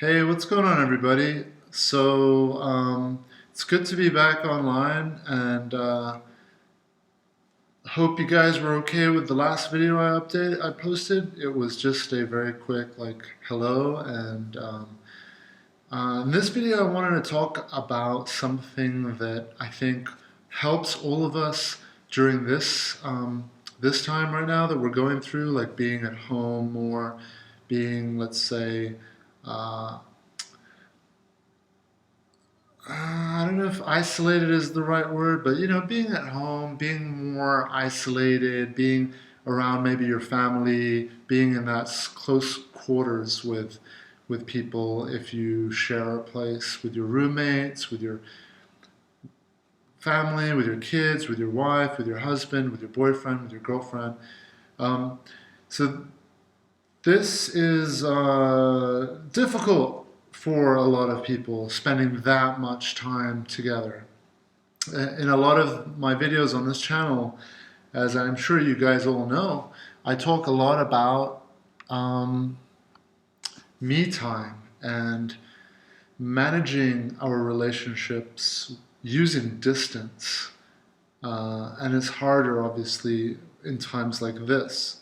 Hey, what's going on, everybody? It's good to be back online, and hope you guys were okay with the last video I posted. It was just a very quick hello, and in this video I wanted to talk about something that I think helps all of us during this time right now that we're going through, like being at home more, being, let's say. Uh, I don't know if isolated is the right word, but being at home, being more isolated, being around maybe your family, being in that close quarters with people if you share a place with your roommates, with your family, with your kids, with your wife, with your husband, with your boyfriend, with your girlfriend. Um, so this is difficult for a lot of people spending that much time together. In a lot of my videos on this channel, as I'm sure you guys all know, I talk a lot about um, me time and managing our relationships using distance. And it's harder, obviously, in times like this.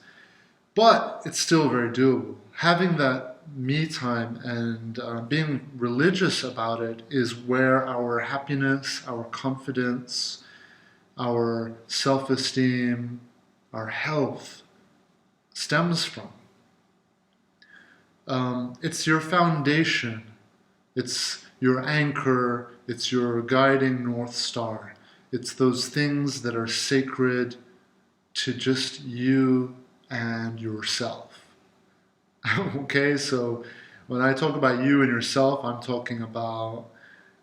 But it's still very doable. Having that me time and being religious about it is where our happiness, our confidence, our self esteem, our health stems from. It's your foundation, it's your anchor, it's your guiding North Star. It's those things that are sacred to just you and yourself. Okay, so when I talk about you and yourself, I'm talking about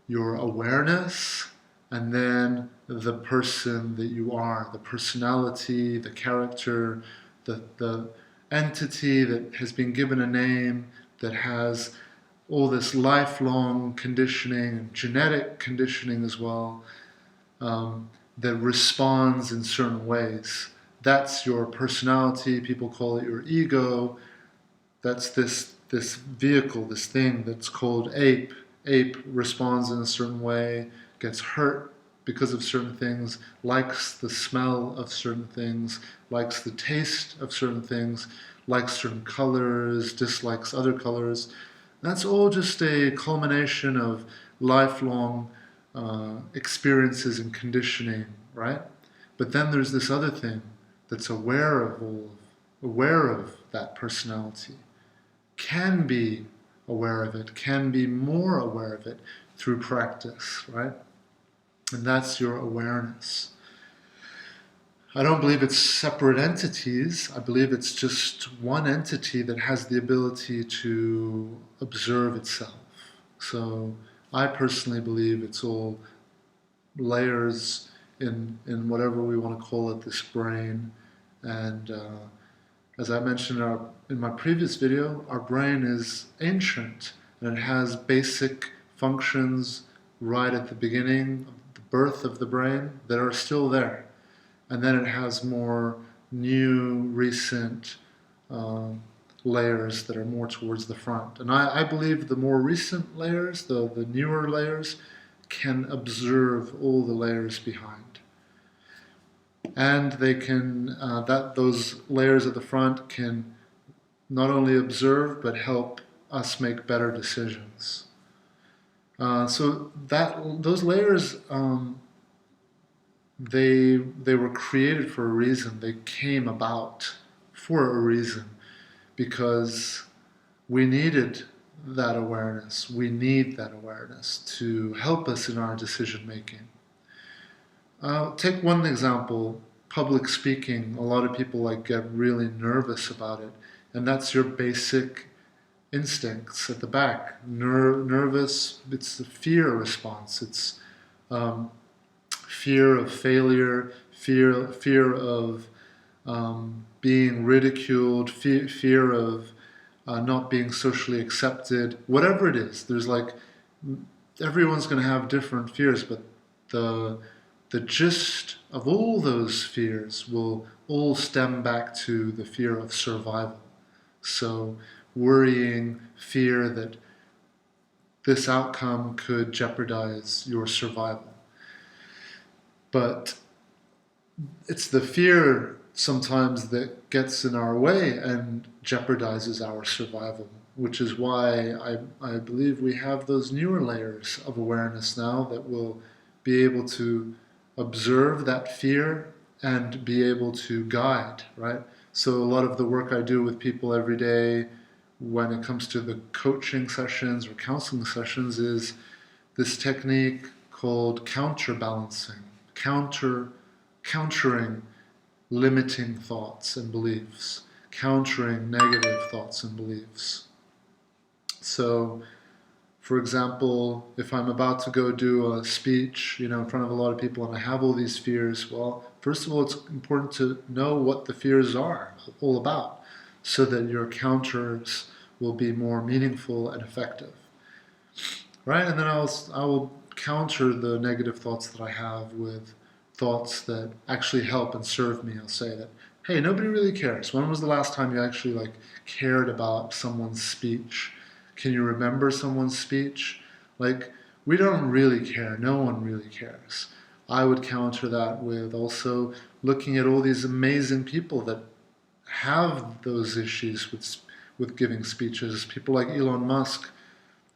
your awareness and then the person that you are, the personality, the character, the entity that has been given a name, that has all this lifelong conditioning and genetic conditioning as well, that responds in certain ways. That's your personality. People call it your ego. That's this vehicle, this thing that's called ape. Ape responds in a certain way, gets hurt because of certain things, likes the smell of certain things, likes the taste of certain things, likes certain colors, dislikes other colors. That's all just a culmination of lifelong experiences and conditioning, right? But then there's this other thing that's aware of that personality, can be aware of it, can be more aware of it through practice, right? And that's your awareness. I don't believe it's separate entities. I believe it's just one entity that has the ability to observe itself. So I personally believe it's all layers in whatever we want to call it, this brain. And as I mentioned in my previous video, our brain is ancient and it has basic functions right at the beginning of the birth of the brain that are still there. And then it has more new, recent layers that are more towards the front. And I believe the more recent layers, the newer layers, can observe all the layers behind. And they can, those layers at the front can not only observe, but help us make better decisions. So those layers, they were created for a reason. They came about for a reason because we needed that awareness. We need that awareness to help us in our decision making. Take one example, public speaking. A lot of people get really nervous about it, and that's your basic instincts at the back. Nervous, it's the fear response. It's fear of failure, fear of being ridiculed, fear of not being socially accepted. Whatever it is, there's everyone's going to have different fears, but the the gist of all those fears will all stem back to the fear of survival. So worrying, fear that this outcome could jeopardize your survival. But it's the fear sometimes that gets in our way and jeopardizes our survival, which is why I believe we have those newer layers of awareness now that will be able to observe that fear and be able to guide, right? So a lot of the work I do with people every day when it comes to the coaching sessions or counseling sessions is this technique called counterbalancing, countering limiting thoughts and beliefs, countering negative thoughts and beliefs. So, for example, if I'm about to go do a speech, in front of a lot of people and I have all these fears, well, first of all, it's important to know what the fears are all about so that your counters will be more meaningful and effective. Right? And then I will counter the negative thoughts that I have with thoughts that actually help and serve me. I'll say that, hey, nobody really cares. When was the last time you actually cared about someone's speech? Can you remember someone's speech? We don't really care. No one really cares. I would counter that with also looking at all these amazing people that have those issues with giving speeches. People like Elon Musk,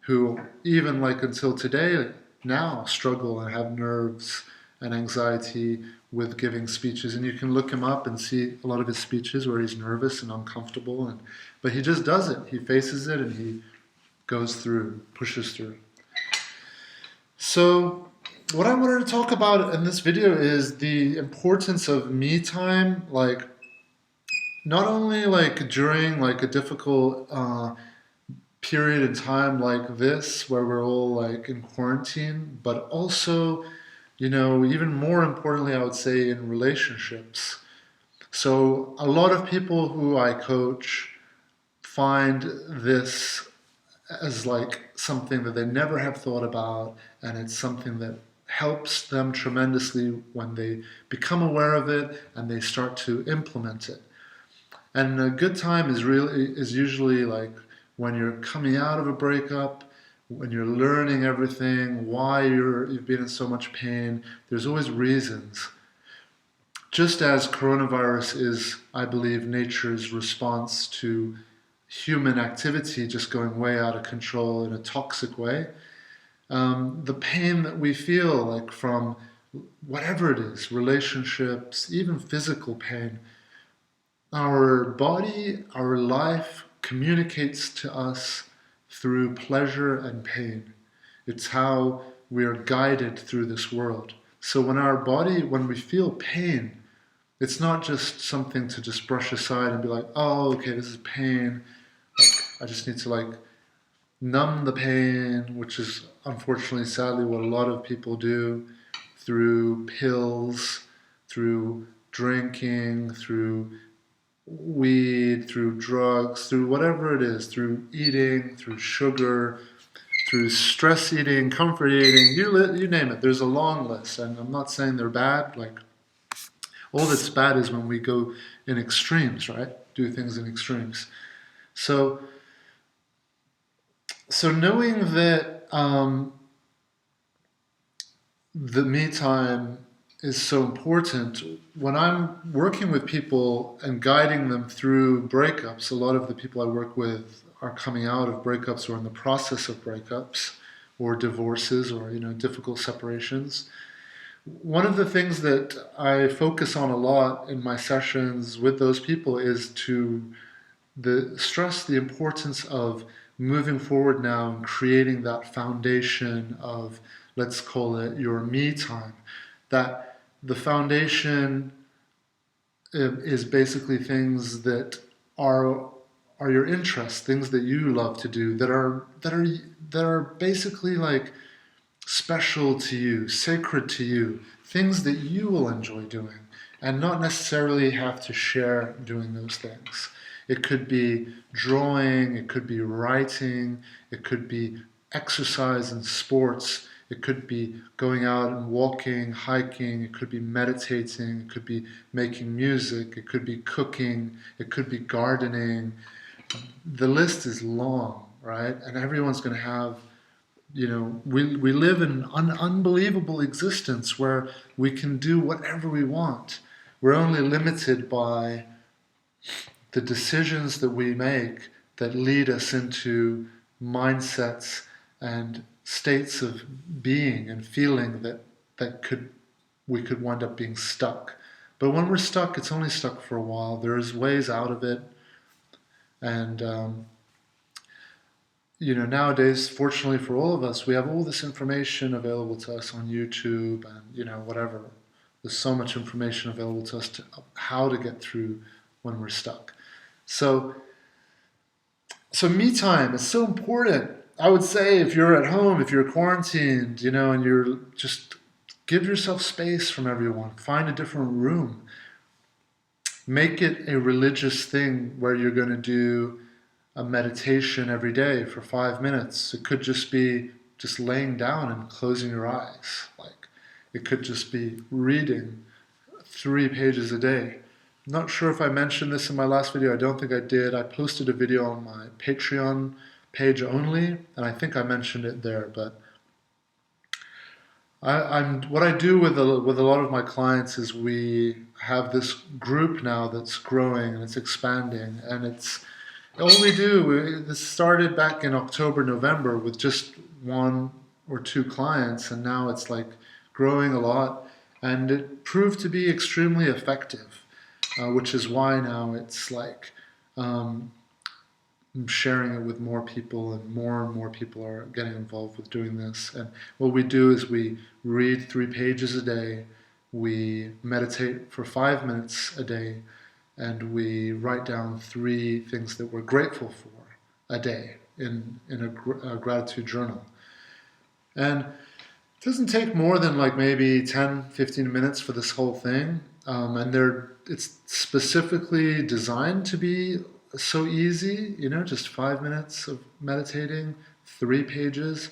who even until today now struggle and have nerves and anxiety with giving speeches. And you can look him up and see a lot of his speeches where he's nervous and uncomfortable, but he just does it. He faces it and he goes through, pushes through. So what I wanted to talk about in this video is the importance of me time, not only during a difficult period in time like this where we're all in quarantine, but also, even more importantly, I would say in relationships. So a lot of people who I coach find this as something that they never have thought about, and it's something that helps them tremendously when they become aware of it and they start to implement it. And a good time is usually when you're coming out of a breakup, when you're learning everything, why you've been in so much pain. There's always reasons. Just as coronavirus is, I believe, nature's response to human activity just going way out of control in a toxic way, the pain that we feel from whatever it is, relationships, even physical pain, our body, our life communicates to us through pleasure and pain. It's how we are guided through this world. So when we feel pain, it's not just something to just brush aside and be oh, okay, this is pain. I just need to numb the pain, which is unfortunately, sadly, what a lot of people do through pills, through drinking, through weed, through drugs, through whatever it is, through eating, through sugar, through stress eating, comfort eating, you name it. There's a long list, and I'm not saying they're bad. All that's bad is when we go in extremes, right? Do things in extremes. So knowing that the me time is so important, when I'm working with people and guiding them through breakups, a lot of the people I work with are coming out of breakups or in the process of breakups or divorces or difficult separations. One of the things that I focus on a lot in my sessions with those people is to stress the importance of moving forward now and creating that foundation of, let's call it, your me time. That the foundation is basically things that are your interests, things that you love to do, that are basically special to you, sacred to you, things that you will enjoy doing, and not necessarily have to share doing those things. It could be drawing, it could be writing, it could be exercise and sports, it could be going out and walking, hiking, it could be meditating, it could be making music, it could be cooking, it could be gardening. The list is long, right? And everyone's going to have we live in an unbelievable existence where we can do whatever we want. We're only limited by the decisions that we make that lead us into mindsets and states of being and feeling that we could wind up being stuck. But when we're stuck, it's only stuck for a while. There's ways out of it, and nowadays, fortunately for all of us, we have all this information available to us on YouTube and whatever. There's so much information available to us to how to get through when we're stuck. So me time is so important. I would say if you're at home, if you're quarantined, and you're just give yourself space from everyone. Find a different room. Make it a religious thing where you're going to do a meditation every day for 5 minutes. It could just be just laying down and closing your eyes. Like it could just be reading 3 pages a day. I'm not sure if I mentioned this in my last video. I don't think I did. I posted a video on my Patreon page only, and I think I mentioned it there. But what I do with a lot of my clients is we have this group now that's growing and it's expanding, and it's all we do. This started back in October, November with just 1 or 2 clients, and now it's like growing a lot, and it proved to be extremely effective, which is why now it's like I'm sharing it with more people, and more people are getting involved with doing this. And what we do is we read 3 pages a day, we meditate for 5 minutes a day, and we write down 3 things that we're grateful for a day in a gratitude journal. And it doesn't take more than like maybe 10-15 minutes for this whole thing. And it's specifically designed to be so easy, just 5 minutes of meditating, 3 pages,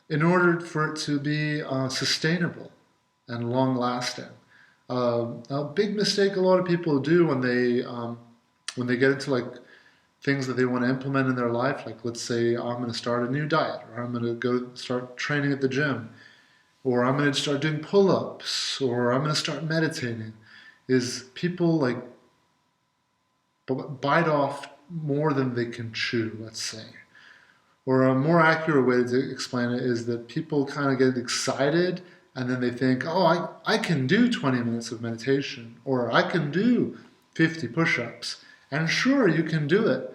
in order for it to be sustainable and long-lasting. A big mistake a lot of people do when they get into like things that they want to implement in their life, like let's say I'm going to start a new diet, or I'm going to go start training at the gym, or I'm going to start doing pull-ups, or I'm going to start meditating, is people like bite off more than they can chew, let's say. Or a more accurate way to explain it is that people kind of get excited and then they think, oh, I can do 20 minutes of meditation, or I can do 50 push-ups. And sure, you can do it,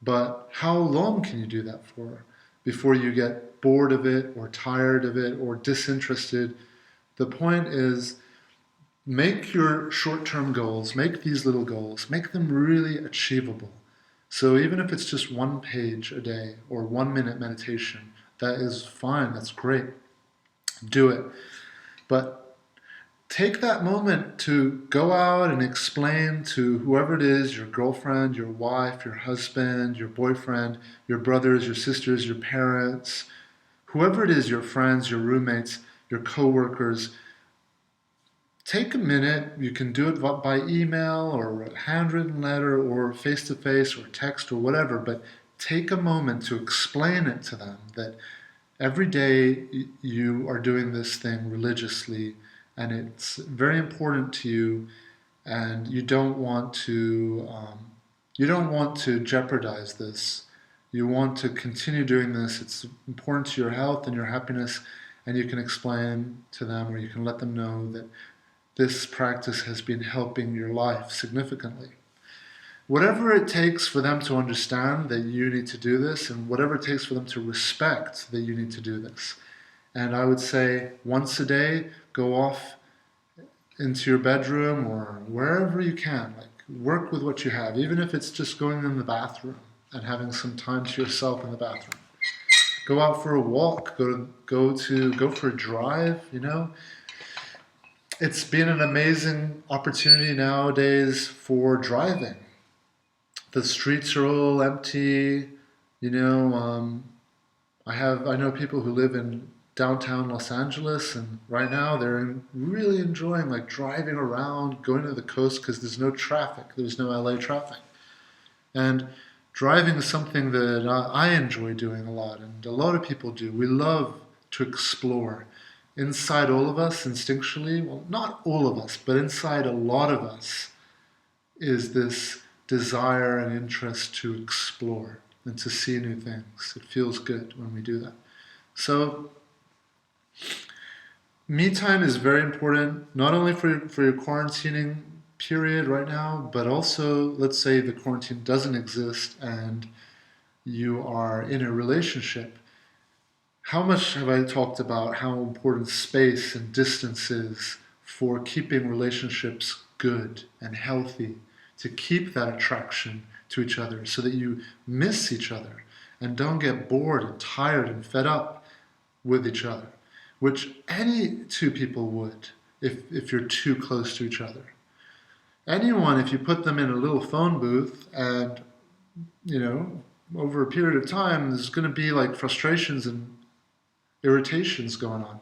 but how long can you do that for before you get bored of it or tired of it or disinterested? The point is, make your short-term goals, make these little goals, make them really achievable. So even if it's just 1 page a day or 1 minute meditation, that is fine, that's great. Do it. But take that moment to go out and explain to whoever it is, your girlfriend, your wife, your husband, your boyfriend, your brothers, your sisters, your parents, whoever it is, your friends, your roommates, your coworkers. Take a minute. You can do it by email or a handwritten letter or face-to-face or text or whatever, but take a moment to explain it to them that every day you are doing this thing religiously and it's very important to you, and you don't want to jeopardize this. You want to continue doing this. It's important to your health and your happiness, and you can explain to them, or you can let them know that this practice has been helping your life significantly. Whatever it takes for them to understand that you need to do this, and whatever it takes for them to respect that you need to do this. And I would say once a day, go off into your bedroom or wherever you can. Like, work with what you have, even if it's just going in the bathroom and having some time to yourself in the bathroom. Go out for a walk, go for a drive, It's been an amazing opportunity nowadays for driving. The streets are all empty, I know people who live in downtown Los Angeles, and right now they're really enjoying like driving around, going to the coast because there's no traffic, there's no LA traffic. And Driving is something that I enjoy doing a lot, and a lot of people do. We love to explore. Inside all of us, instinctually, well, not all of us, but inside a lot of us, is this desire and interest to explore and to see new things. It feels good when we do that. So, me time is very important, not only for your quarantining period right now, but also, let's say the quarantine doesn't exist and you are in a relationship. How much have I talked about how important space and distance is for keeping relationships good and healthy, to keep that attraction to each other so that you miss each other and don't get bored and tired and fed up with each other, which any two people would if you're too close to each other. Anyone, if you put them in a little phone booth and, you know, over a period of time, there's going to be like frustrations and irritations going on.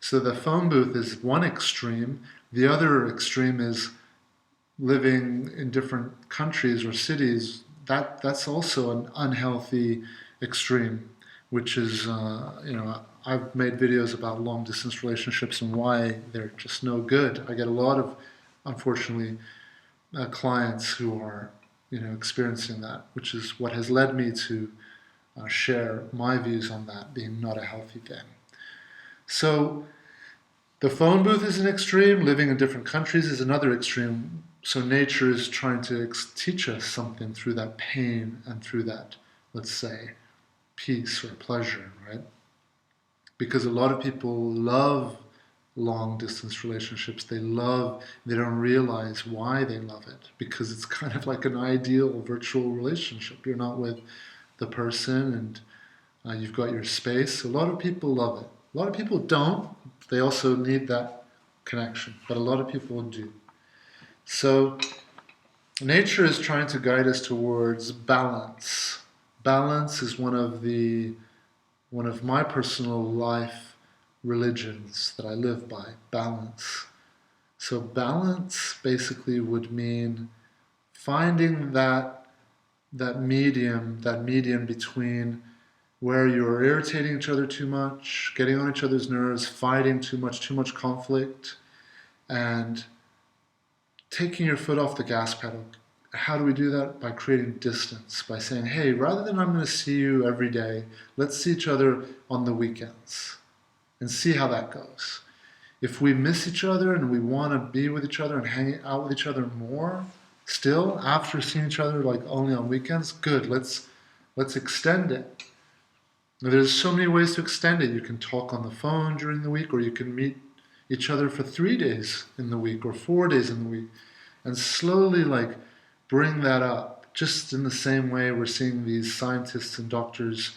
So the phone booth is one extreme. The other extreme is living in different countries or cities. That's also an unhealthy extreme, which is, I've made videos about long distance relationships and why they're just no good. I get a lot of, unfortunately, clients who are, experiencing that, which is what has led me to share my views on that being not a healthy thing. So the phone booth is an extreme, living in different countries is another extreme. So nature is trying to teach us something through that pain and through that, let's say, peace or pleasure, right? Because a lot of people love long distance relationships. They don't realize why they love it, because it's kind of like an ideal virtual relationship. You're not with the person and you've got your space. A lot of people love it. A lot of people don't. They also need that connection, but a lot of people do. So nature is trying to guide us towards balance. Balance is one of my personal life religions that I live by, balance. So balance basically would mean finding that medium between where you're irritating each other too much, getting on each other's nerves, fighting too much conflict, and taking your foot off the gas pedal. How do we do that? By creating distance, by saying, hey, rather than I'm going to see you every day, let's see each other on the weekends and see how that goes. If we miss each other and we want to be with each other and hang out with each other more still after seeing each other like only on weekends, good, let's extend it. Now, there's so many ways to extend it. You can talk on the phone during the week, or you can meet each other for 3 days in the week or 4 days in the week, and slowly bring that up. Just in the same way we're seeing these scientists and doctors,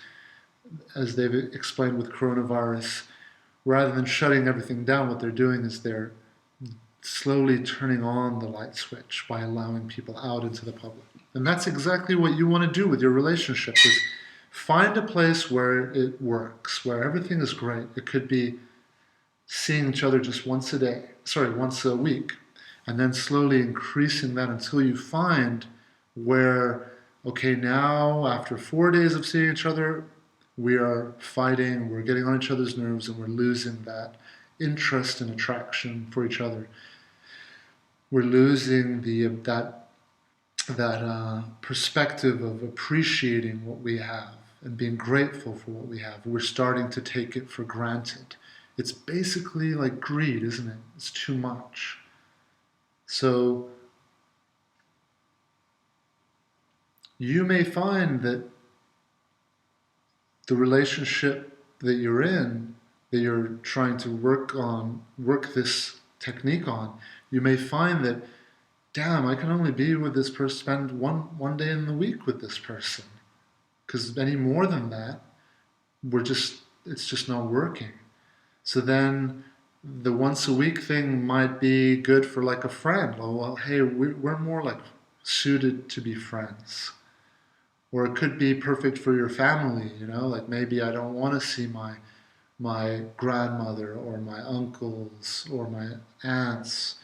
as they've explained with coronavirus, rather than shutting everything down, what they're doing is they're slowly turning on the light switch by allowing people out into the public. And that's exactly what you want to do with your relationship, is find a place where it works, where everything is great. It could be seeing each other just once a week, and then slowly increasing that until you find where, okay, now after 4 days of seeing each other, we are fighting, we're getting on each other's nerves, and we're losing that interest and attraction for each other. We're losing that perspective of appreciating what we have and being grateful for what we have. We're starting to take it for granted. It's basically like greed, isn't it? It's too much. So you may find that the relationship that you're in, that you're trying to work this technique on, you may find that, damn, I can only be with this person, spend one day in the week with this person. Because any more than that, it's just not working. So then the once a week thing might be good for like a friend. Well, hey, we're more like suited to be friends. Or it could be perfect for your family, like maybe I don't want to see my grandmother or my uncles or my aunts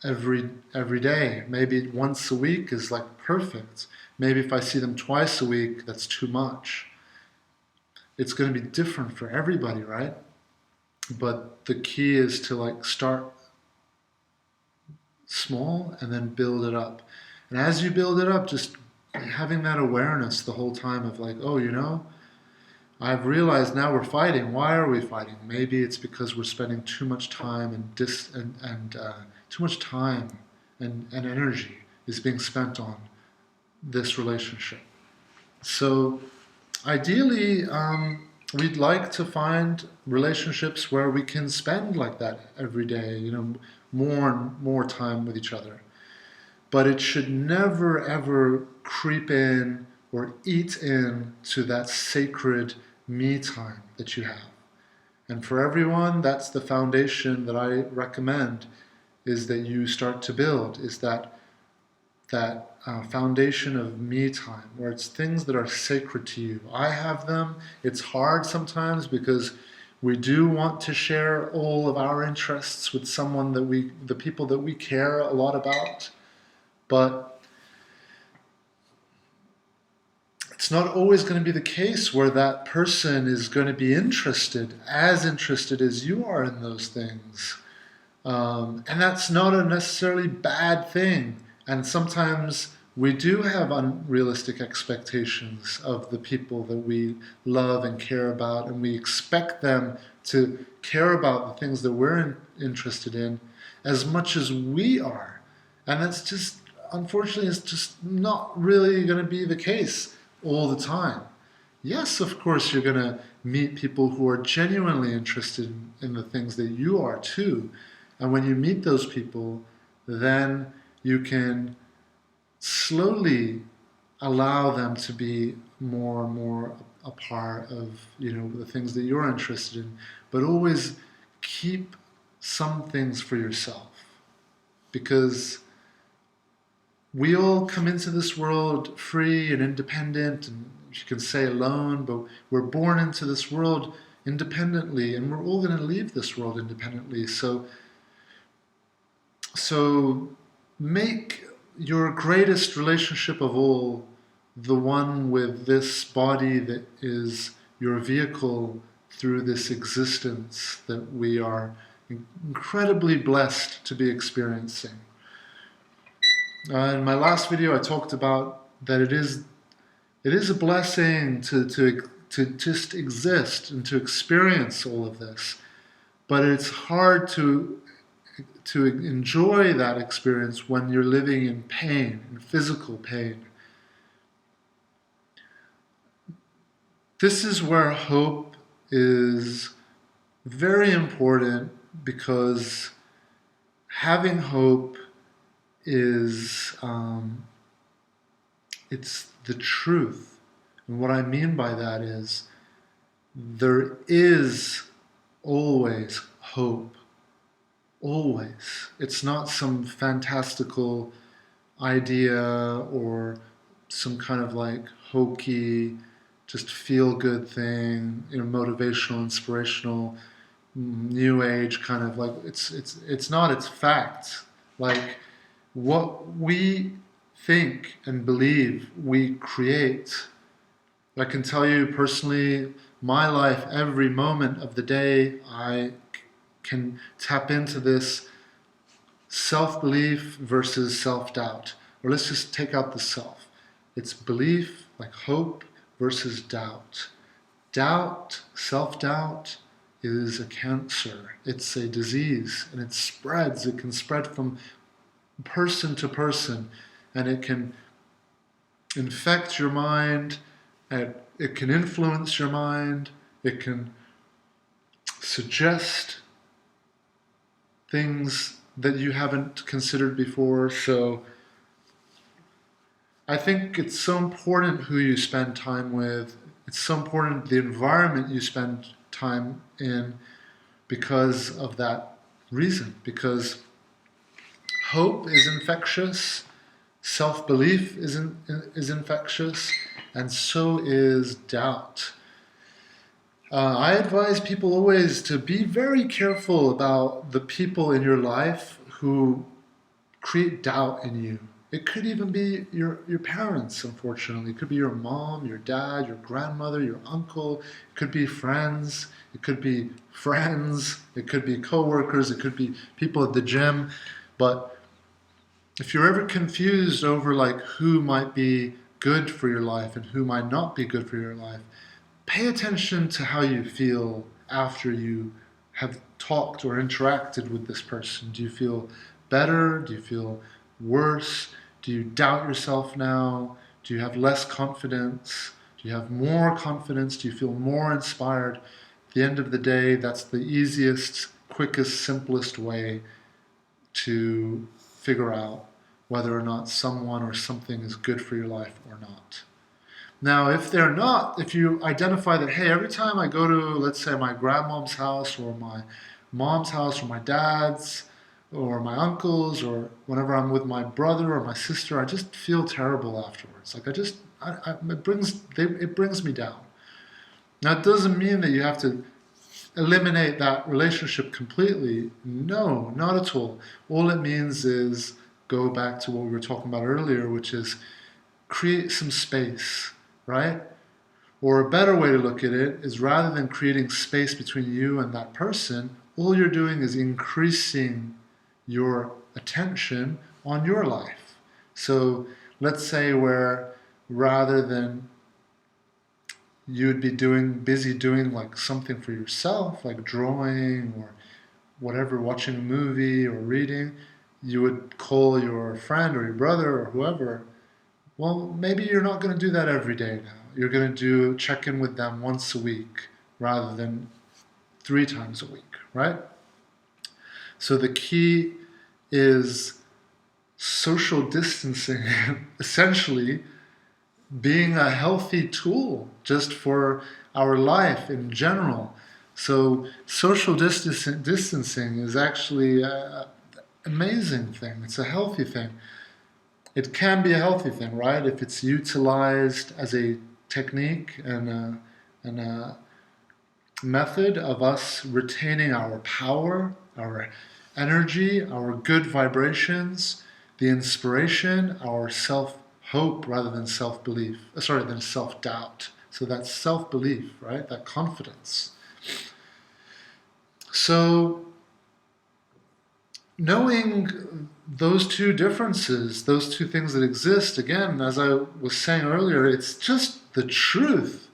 every day. Maybe once a week is like perfect. Maybe if I see them twice a week, that's too much. It's going to be different for everybody, right? But the key is to like start small and then build it up. And as you build it up, just having that awareness the whole time of like, oh, I've realized now we're fighting. Why are we fighting? Maybe it's because we're spending too much time and too much time and energy is being spent on this relationship. So ideally, we'd like to find relationships where we can spend like that every day, more and more time with each other. But it should never ever creep in or eat in to that sacred me time that you have. And for everyone, that's the foundation that I recommend, is that you start to build, is that foundation of me time, where it's things that are sacred to you. I have them. It's hard sometimes because we do want to share all of our interests with someone the people that we care a lot about, but it's not always going to be the case where that person is going to be as interested as you are in those things. And that's not a necessarily bad thing. And sometimes we do have unrealistic expectations of the people that we love and care about, and we expect them to care about the things that we're interested in as much as we are. And that's just, unfortunately, it's just not really going to be the case all the time. Yes, of course, you're going to meet people who are genuinely interested in the things that you are too. And when you meet those people, then you can slowly allow them to be more and more a part of the things that you're interested in, but always keep some things for yourself, because we all come into this world free and independent, and you can say alone, but we're born into this world independently, and we're all going to leave this world independently. So make your greatest relationship of all the one with this body that is your vehicle through this existence that we are incredibly blessed to be experiencing. In my last video, I talked about that it is a blessing to just exist and to experience all of this, but it's hard to enjoy that experience when you're living in pain, in physical pain. This is where hope is very important, because having hope is it's the truth. And what I mean by that is there is always hope. Always. It's not some fantastical idea or some kind of like hokey, just feel-good thing, motivational, inspirational, new age kind of like, it's not, it's facts. Like what we think and believe, we create. I can tell you personally, my life, every moment of the day, I can tap into this self-belief versus self-doubt. Or let's just take out the self. It's belief, like hope, versus doubt. Doubt, self-doubt, is a cancer. It's a disease, and it spreads. It can spread from person to person, and it can infect your mind, and it can influence your mind. It can suggest things that you haven't considered before. So I think it's so important who you spend time with. It's so important the environment you spend time in, because of that reason. Because hope is infectious, self-belief is infectious, and so is doubt. I advise people always to be very careful about the people in your life who create doubt in you. It could even be your parents, unfortunately. It could be your mom, your dad, your grandmother, your uncle. It could be friends. It could be friends. It could be coworkers. It could be people at the gym. But if you're ever confused over like who might be good for your life and who might not be good for your life, pay attention to how you feel after you have talked or interacted with this person. Do you feel better? Do you feel worse? Do you doubt yourself now? Do you have less confidence? Do you have more confidence? Do you feel more inspired? At the end of the day, that's the easiest, quickest, simplest way to figure out whether or not someone or something is good for your life or not. Now, if they're not, if you identify that, hey, every time I go to, let's say, my grandmom's house or my mom's house or my dad's or my uncle's or whenever I'm with my brother or my sister, I just feel terrible afterwards. Like it brings me down. Now, it doesn't mean that you have to eliminate that relationship completely. No, not at all. All it means is go back to what we were talking about earlier, which is create some space, right? Or a better way to look at it is rather than creating space between you and that person, all you're doing is increasing your attention on your life. So let's say where rather than you'd be busy doing like something for yourself, like drawing or whatever, watching a movie or reading, you would call your friend or your brother or whoever. Well, maybe you're not going to do that every day now. You're going to check in with them once a week rather than 3 times a week, right? So the key is social distancing, essentially being a healthy tool just for our life in general. So social distancing is actually an amazing thing. It's a healthy thing. It can be a healthy thing, right? If it's utilized as a technique and a method of us retaining our power, our energy, our good vibrations, the inspiration, our self-hope rather than self-belief, than self-doubt. So that's self-belief, right? That confidence. So knowing those two differences, those two things that exist, again, as I was saying earlier, it's just the truth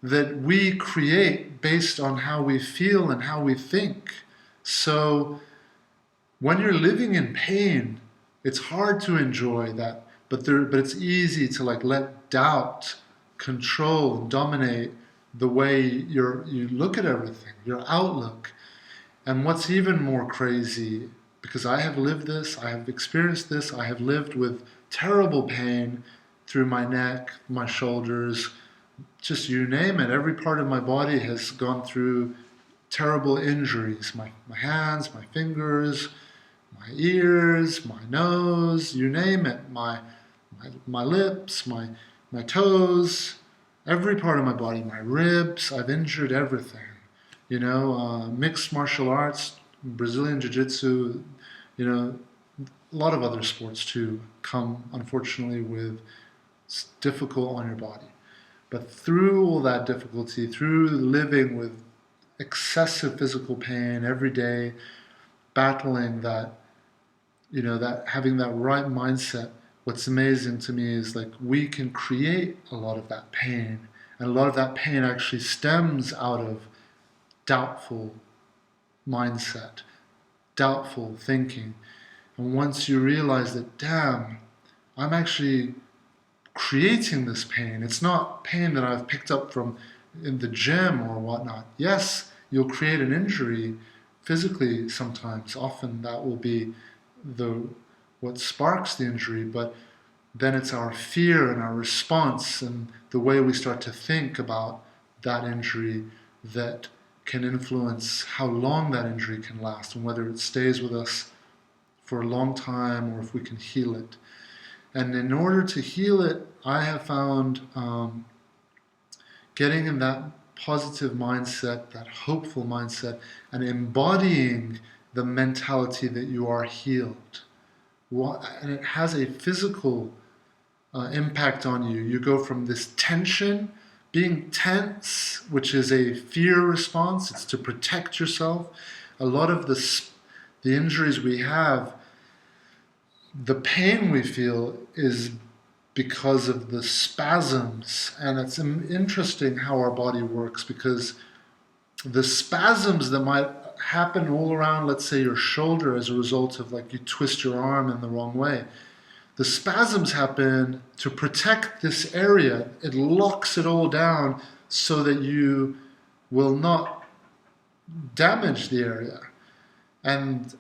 that we create based on how we feel and how we think. So when you're living in pain, it's hard to enjoy that, but it's easy to like let doubt control and dominate the way you look at everything, your outlook. And what's even more crazy, because I have lived this, I have experienced this, I have lived with terrible pain through my neck, my shoulders, just you name it. Every part of my body has gone through terrible injuries. My hands, my fingers, my ears, my nose, you name it. My lips, my toes, every part of my body, my ribs, I've injured everything. Mixed martial arts, Brazilian Jiu-Jitsu, a lot of other sports too come, unfortunately, with difficult on your body. But through all that difficulty, through living with excessive physical pain every day, battling that, that having that right mindset, what's amazing to me is like we can create a lot of that pain. And a lot of that pain actually stems out of doubtful mindset, doubtful thinking. And once you realize that, damn, I'm actually creating this pain. It's not pain that I've picked up from in the gym or whatnot. Yes, you'll create an injury physically sometimes. Often that will be what sparks the injury, but then it's our fear and our response and the way we start to think about that injury that can influence how long that injury can last and whether it stays with us for a long time or if we can heal it. And in order to heal it, I have found getting in that positive mindset, that hopeful mindset, and embodying the mentality that you are healed. and it has a physical impact on you. You go from this tension, being tense, which is a fear response, it's to protect yourself. A lot of the injuries we have, the pain we feel is because of the spasms. And it's interesting how our body works, because the spasms that might happen all around, let's say, your shoulder as a result of, like, you twist your arm in the wrong way. The spasms happen to protect this area. It locks it all down so that you will not damage the area. And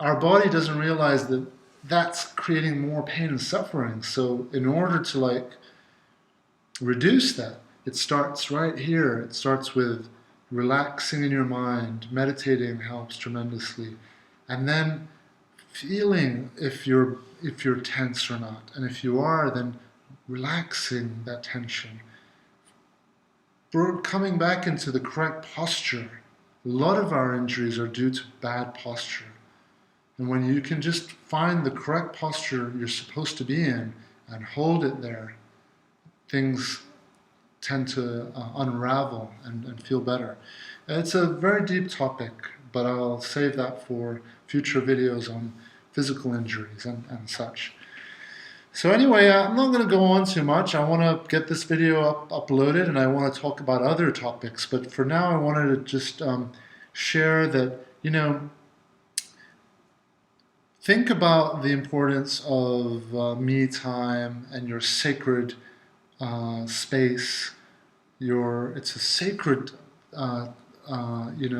our body doesn't realize that that's creating more pain and suffering. So in order to, like, reduce that, it starts right here. It starts with relaxing in your mind. Meditating helps tremendously. And then feeling if you're tense or not. And if you are, then relaxing that tension. We're coming back into the correct posture. A lot of our injuries are due to bad posture. And when you can just find the correct posture you're supposed to be in and hold it there, things tend to unravel and feel better. It's a very deep topic, but I'll save that for future videos on physical injuries and such. So anyway, I'm not going to go on too much. I want to get this video uploaded, and I want to talk about other topics. But for now, I wanted to just share that, think about the importance of me time and your sacred space. It's a sacred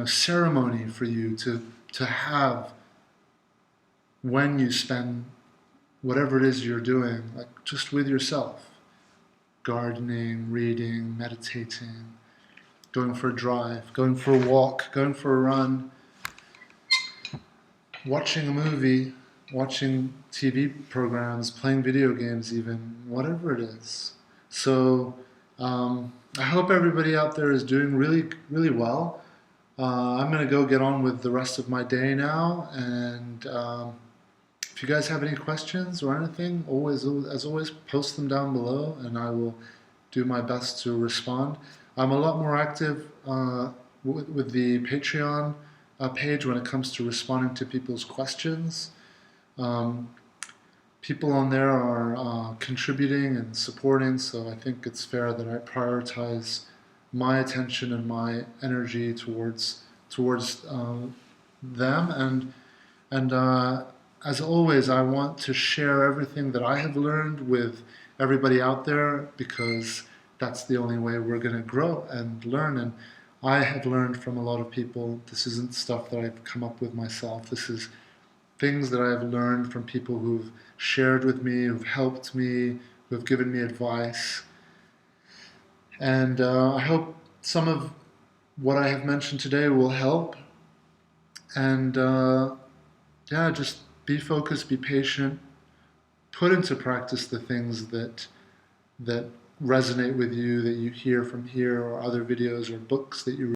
ceremony for you to have when you spend whatever it is you're doing, like, just with yourself. Gardening, reading, meditating, going for a drive, going for a walk, going for a run, watching a movie, watching TV programs, playing video games even, whatever it is. So I hope everybody out there is doing really, really well. I'm going to go get on with the rest of my day now, and if you guys have any questions or anything, as always, post them down below, and I will do my best to respond. I'm a lot more active with the Patreon page when it comes to responding to people's questions. People on there are contributing and supporting, so I think it's fair that I prioritize my attention and my energy towards them. And as always, I want to share everything that I have learned with everybody out there, because that's the only way we're going to grow and learn. And I have learned from a lot of people. This isn't stuff that I've come up with myself. This is things that I've learned from people who've shared with me, who've helped me, who've given me advice. And I hope some of what I have mentioned today will help. And yeah, just be focused, be patient, put into practice the things that resonate with you, that you hear from here, or other videos or books that you read.